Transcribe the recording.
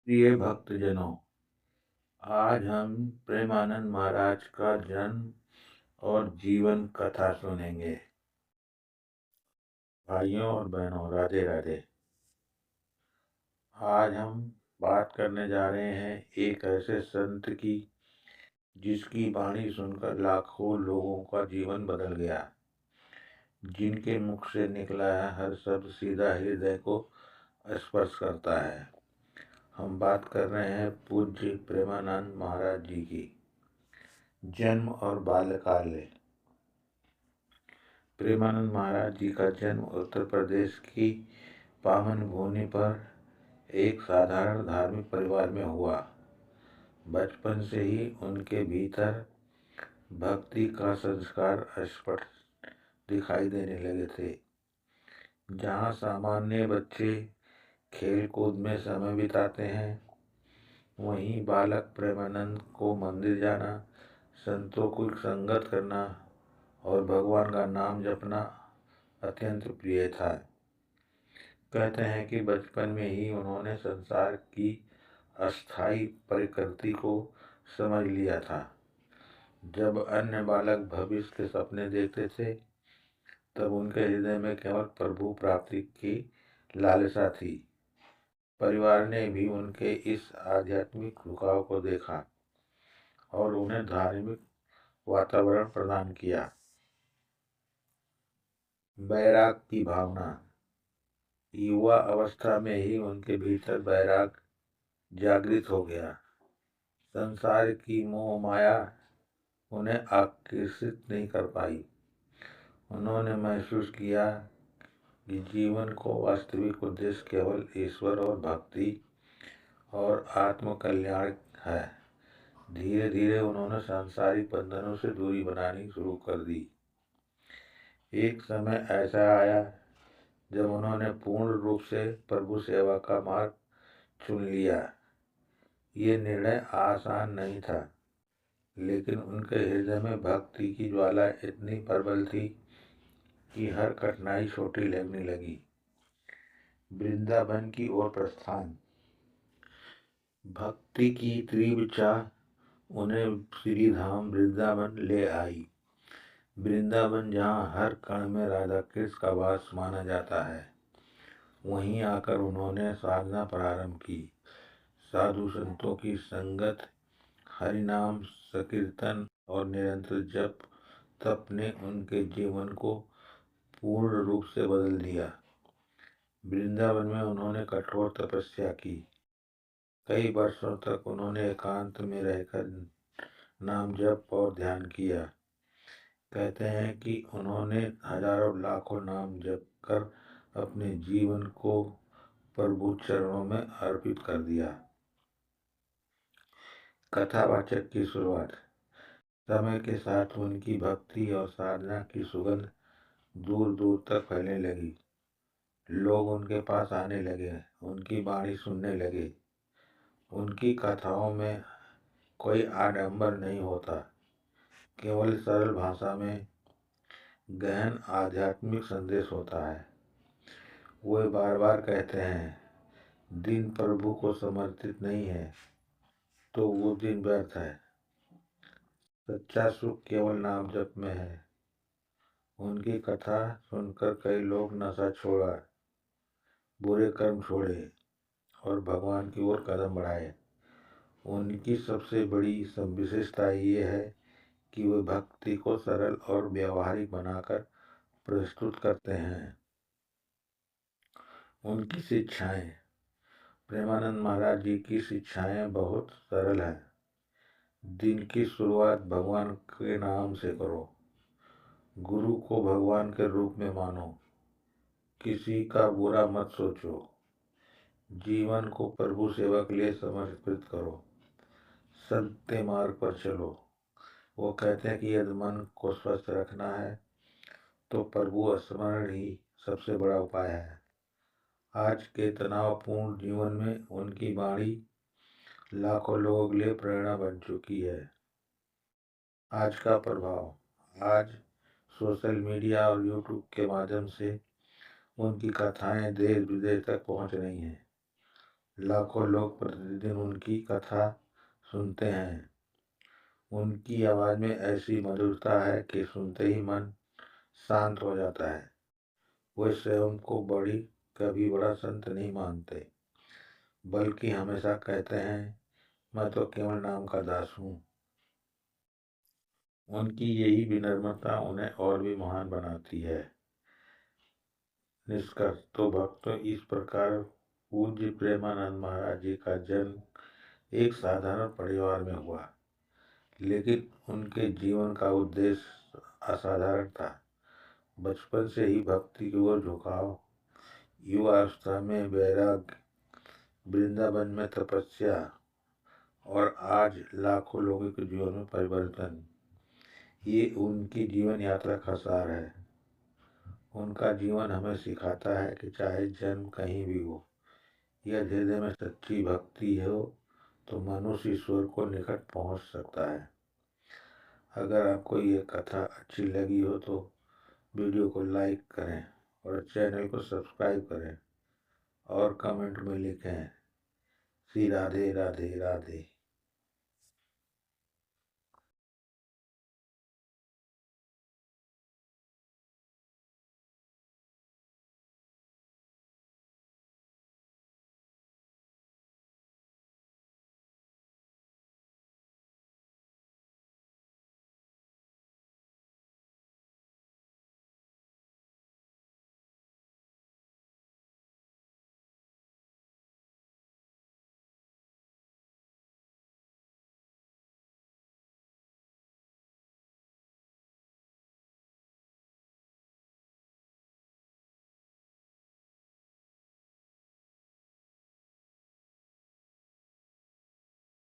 प्रिय भक्तजनों, आज हम प्रेमानंद महाराज का जन्म और जीवन कथा सुनेंगे। भाइयों और बहनों, राधे राधे। आज हम बात करने जा रहे हैं एक ऐसे संत की जिसकी वाणी सुनकर लाखों लोगों का जीवन बदल गया। जिनके मुख से निकला है हर शब्द सीधा हृदय को स्पर्श करता है। हम बात कर रहे हैं पूज्य प्रेमानंद महाराज जी की। जन्म और बाल्यकाल। प्रेमानंद महाराज जी का जन्म उत्तर प्रदेश की पावन भूमि पर एक साधारण धार्मिक परिवार में हुआ। बचपन से ही उनके भीतर भक्ति का संस्कार स्पष्ट दिखाई देने लगे थे। जहाँ सामान्य बच्चे खेल कूद में समय बिताते हैं, वहीं बालक प्रेमानंद को मंदिर जाना, संतों की संगत करना और भगवान का नाम जपना अत्यंत प्रिय था। कहते हैं कि बचपन में ही उन्होंने संसार की अस्थायी प्रकृति को समझ लिया था। जब अन्य बालक भविष्य के सपने देखते थे, तब उनके हृदय में केवल प्रभु प्राप्ति की लालसा थी। परिवार ने भी उनके इस आध्यात्मिक झुकाव को देखा और उन्हें धार्मिक वातावरण प्रदान किया। वैराग की भावना। युवा अवस्था में ही उनके भीतर वैराग जागृत हो गया। संसार की मोह माया उन्हें आकर्षित नहीं कर पाई। उन्होंने महसूस किया कि जीवन को वास्तविक उद्देश्य केवल ईश्वर और भक्ति और आत्म कल्याण है। धीरे धीरे उन्होंने सांसारिक बंधनों से दूरी बनानी शुरू कर दी। एक समय ऐसा आया जब उन्होंने पूर्ण रूप से प्रभु सेवा का मार्ग चुन लिया। ये निर्णय आसान नहीं था, लेकिन उनके हृदय में भक्ति की ज्वाला इतनी प्रबल थी कि हर कठिनाई छोटी लगने लगी। वृंदावन की ओर प्रस्थान। भक्ति की तीव्र चाह उन्हें श्री धाम वृंदावन ले आई। वृंदावन जहाँ हर कण में राधा कृष्ण का वास माना जाता है, वहीं आकर उन्होंने साधना प्रारंभ की। साधु संतों की संगत, हरिनाम संकीर्तन और निरंतर जप तप ने उनके जीवन को पूर्ण रूप से बदल दिया। वृंदावन में उन्होंने कठोर तपस्या की। कई वर्षों तक उन्होंने एकांत में रहकर नाम जप और ध्यान किया। कहते हैं कि उन्होंने हजारों लाखों नाम जप कर अपने जीवन को प्रभु चरणों में अर्पित कर दिया। कथावाचक की शुरुआत। समय के साथ उनकी भक्ति और साधना की सुगंध दूर दूर तक फैलने लगी। लोग उनके पास आने लगे, उनकी वाणी सुनने लगे। उनकी कथाओं में कोई आडंबर नहीं होता, केवल सरल भाषा में गहन आध्यात्मिक संदेश होता है। वे बार बार कहते हैं, दिन प्रभु को समर्पित नहीं है तो वो दिन व्यर्थ है। सच्चा सुख केवल नाम जप में है। उनकी कथा सुनकर कई लोग नशा छोड़ा, बुरे कर्म छोड़े और भगवान की ओर कदम बढ़ाए। उनकी सबसे बड़ी विशेषता ये है कि वे भक्ति को सरल और व्यवहारिक बनाकर प्रस्तुत करते हैं। उनकी शिक्षाएं। प्रेमानंद महाराज जी की शिक्षाएं बहुत सरल हैं। दिन की शुरुआत भगवान के नाम से करो। गुरु को भगवान के रूप में मानो। किसी का बुरा मत सोचो। जीवन को प्रभु सेवा के लिए समर्पित करो। सत्य मार्ग पर चलो। वो कहते हैं कि यदि मन को स्वस्थ रखना है तो प्रभु स्मरण ही सबसे बड़ा उपाय है। आज के तनावपूर्ण जीवन में उनकी वाणी लाखों लोगों के लिए प्रेरणा बन चुकी है। आज का प्रभाव। आज सोशल मीडिया और यूट्यूब के माध्यम से उनकी कथाएं देश विदेश तक पहुंच रही हैं। लाखों लोग प्रतिदिन उनकी कथा सुनते हैं। उनकी आवाज़ में ऐसी मधुरता है कि सुनते ही मन शांत हो जाता है। वे स्वयं को कभी बड़ा संत नहीं मानते, बल्कि हमेशा कहते हैं, मैं तो केवल नाम का दास हूँ। उनकी यही विनम्रता उन्हें और भी महान बनाती है। निष्कर्ष तो भक्तों, इस प्रकार पूज्य प्रेमानंद महाराज जी का जन्म एक साधारण परिवार में हुआ, लेकिन उनके जीवन का उद्देश्य असाधारण था। बचपन से ही भक्ति की ओर झुकाव, युवावस्था में वैराग्य, वृंदावन में तपस्या और आज लाखों लोगों के जीवन में परिवर्तन, ये उनकी जीवन यात्रा का सार है। उनका जीवन हमें सिखाता है कि चाहे जन्म कहीं भी हो या हृदय में सच्ची भक्ति हो, तो मनुष्य ईश्वर को निकट पहुंच सकता है। अगर आपको ये कथा अच्छी लगी हो तो वीडियो को लाइक करें और चैनल को सब्सक्राइब करें और कमेंट में लिखें, श्री राधे राधे राधे।